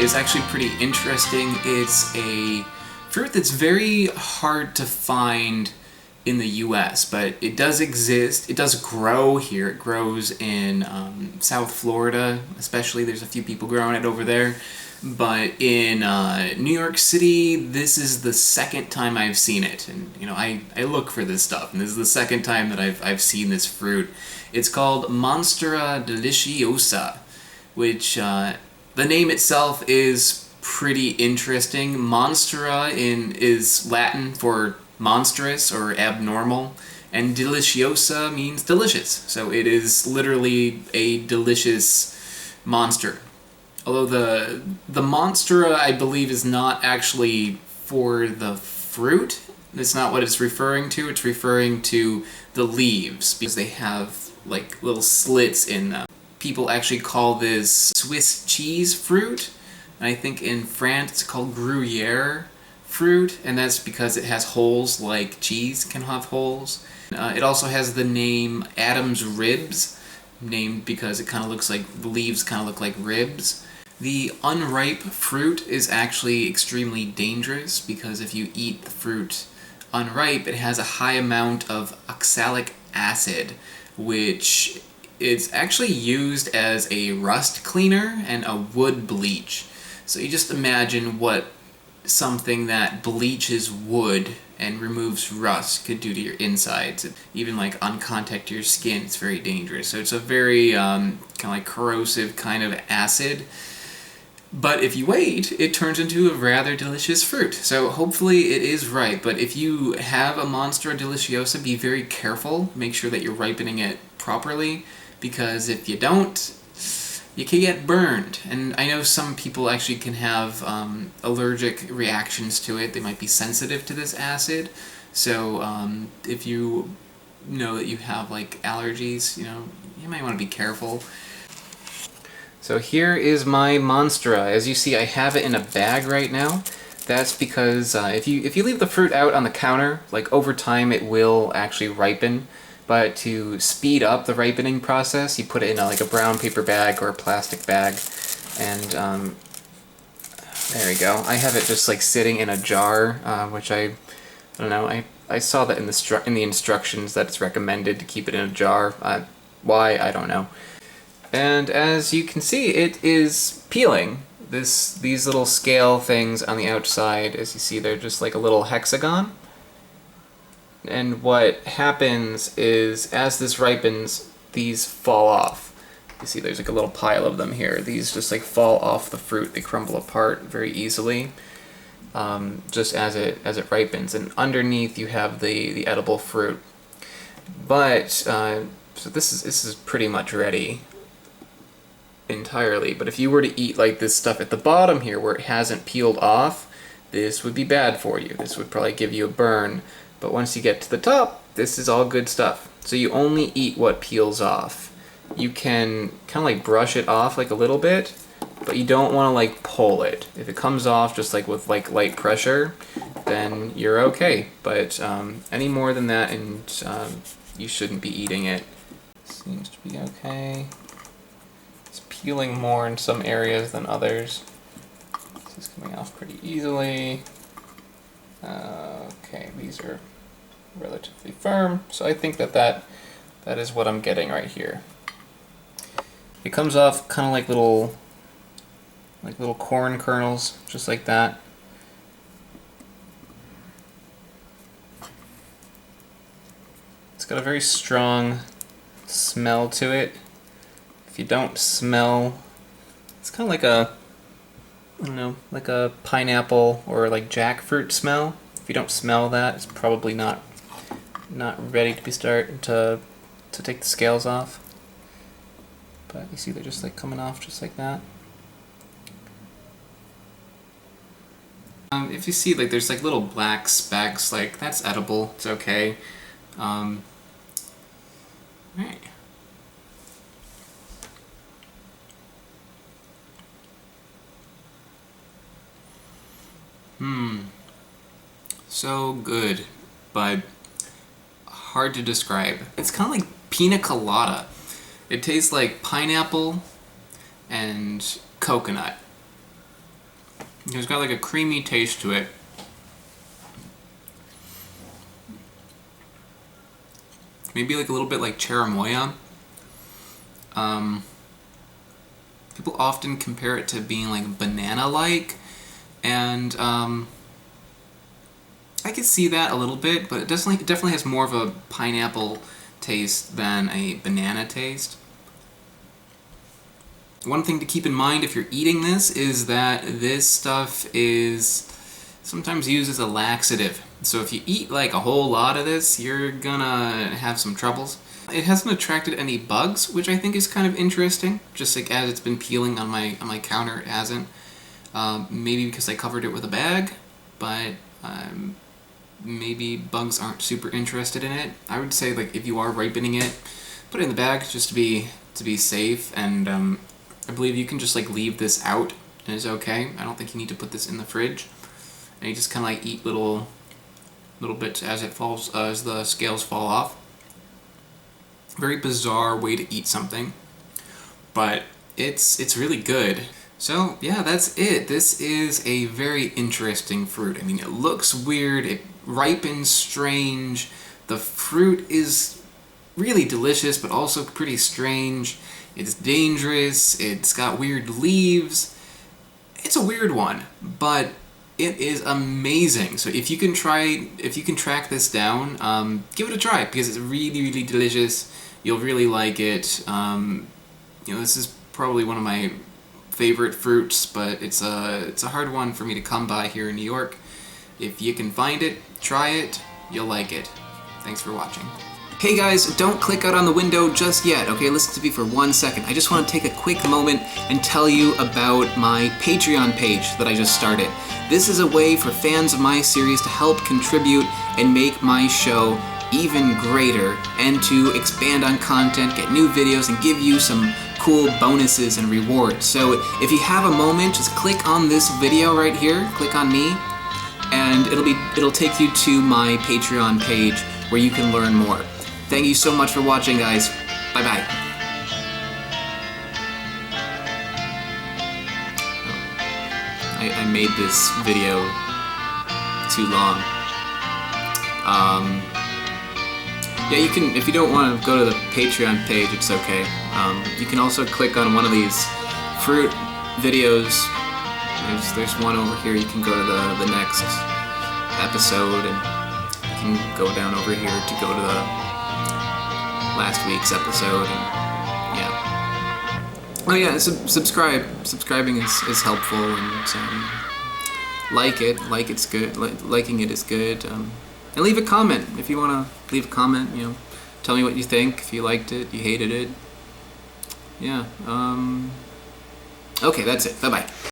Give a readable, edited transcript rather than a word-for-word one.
is actually pretty interesting. It's a fruit that's very hard to find in the US, but it does exist. It does grow here. It grows in South Florida, especially. There's a few people growing it over there. But in New York City, this is the second time I've seen it. And, you know, I look for this stuff, and this is the second time that I've seen this fruit. It's called Monstera Deliciosa, which the name itself is pretty interesting. Monstera is Latin for monstrous or abnormal, and deliciosa means delicious. So it is literally a delicious monster. Although the Monstera, I believe, is not actually for the fruit. That's not what it's referring to. It's referring to the leaves, because they have like little slits in them. People actually call this Swiss cheese fruit, and I think in France it's called Gruyere fruit, and that's because it has holes like cheese can have holes. It also has the name Adam's ribs, named because it kind of looks like the leaves kind of look like ribs. The unripe fruit is actually extremely dangerous, because if you eat the fruit unripe, it has a high amount of oxalic acid, which is actually used as a rust cleaner and a wood bleach. So you just imagine what something that bleaches wood and removes rust could do to your insides. Even like on contact to your skin, it's very dangerous. So it's a very kind of like corrosive kind of acid. But if you wait, it turns into a rather delicious fruit. So hopefully it is ripe. But if you have a Monstera Deliciosa, be very careful. Make sure that you're ripening it properly, because if you don't, you can get burned. And I know some people actually can have allergic reactions to it. They might be sensitive to this acid. So if you know that you have like allergies, you know, you might want to be careful. So here is my Monstera. As you see, I have it in a bag right now. That's because if you leave the fruit out on the counter, like over time it will actually ripen. But to speed up the ripening process, you put it in like a brown paper bag or a plastic bag, and there we go. I have it just like sitting in a jar, which I don't know. I saw that in the instructions that it's recommended to keep it in a jar. Why, I don't know. And as you can see, it is peeling. These little scale things on the outside, as you see, they're just like a little hexagon. And what happens is, as this ripens, these fall off. You see there's like a little pile of them here. These just like fall off the fruit. They crumble apart very easily, just as it ripens. And underneath you have the edible fruit. But, so this is pretty much ready entirely. But if you were to eat like this stuff at the bottom here where it hasn't peeled off, this would be bad for you. This would probably give you a burn. But once you get to the top, this is all good stuff. So you only eat what peels off. You can kind of like brush it off like a little bit, but you don't want to like pull it. If it comes off just like with like light pressure, then you're okay. But any more than that, and you shouldn't be eating it. Seems to be okay. It's peeling more in some areas than others. This is coming off pretty easily. Okay, these are relatively firm, so I think that is what I'm getting right here. It comes off kind of like little corn kernels, just like that. It's got a very strong smell to it. If you don't smell, it's kind of like a, I don't know, like a pineapple or like jackfruit smell. If you don't smell that, it's probably not ready to be starting to take the scales off. But you see they're just like coming off just like that. If you see like there's like little black specks, like that's edible. It's okay. Right. So good, but hard to describe. It's kind of like pina colada. It tastes like pineapple and coconut. It's got like a creamy taste to it. Maybe like a little bit like cherimoya. People often compare it to being like banana-like, and I could see that a little bit, but it definitely has more of a pineapple taste than a banana taste. One thing to keep in mind if you're eating this is that this stuff is sometimes used as a laxative. So if you eat like a whole lot of this, you're gonna have some troubles. It hasn't attracted any bugs, which I think is kind of interesting. Just like as it's been peeling on my counter, it hasn't. Maybe because I covered it with a bag, but maybe bugs aren't super interested in it. I would say like if you are ripening it, put it in the bag just to be safe. And I believe you can just like leave this out and it's okay. I don't think you need to put this in the fridge. And you just kind of like eat little bits as it falls, as the scales fall off. Very bizarre way to eat something, but it's really good. So yeah, that's it. This is a very interesting fruit. I mean, it looks weird, it ripens strange, the fruit is really delicious but also pretty strange, it's dangerous, it's got weird leaves. It's a weird one, but it is amazing. So if you can track this down, give it a try because it's really, really delicious. You'll really like it. This is probably one of my favorite fruits, but it's a hard one for me to come by here in New York. If you can find it, try it, you'll like it. Thanks for watching. Hey guys, don't click out on the window just yet, okay? Listen to me for 1 second. I just want to take a quick moment and tell you about my Patreon page that I just started. This is a way for fans of my series to help contribute and make my show even greater, and to expand on content, get new videos, and give you some cool bonuses and rewards. So if you have a moment, just click on this video right here, click on me, and it'll take you to my Patreon page where you can learn more. Thank you so much for watching, guys. Bye-bye. I made this video too long. Yeah, you can, if you don't want to go to the Patreon page, it's okay. You can also click on one of these fruit videos. There's one over here. You can go to the next episode, and you can go down over here to go to the last week's episode, and yeah. Oh yeah, subscribe. Subscribing is helpful, and like it's good. Liking it is good. And leave a comment if you want to leave a comment. Tell me what you think. If you liked it, you hated it. Yeah. Okay, that's it. Bye bye.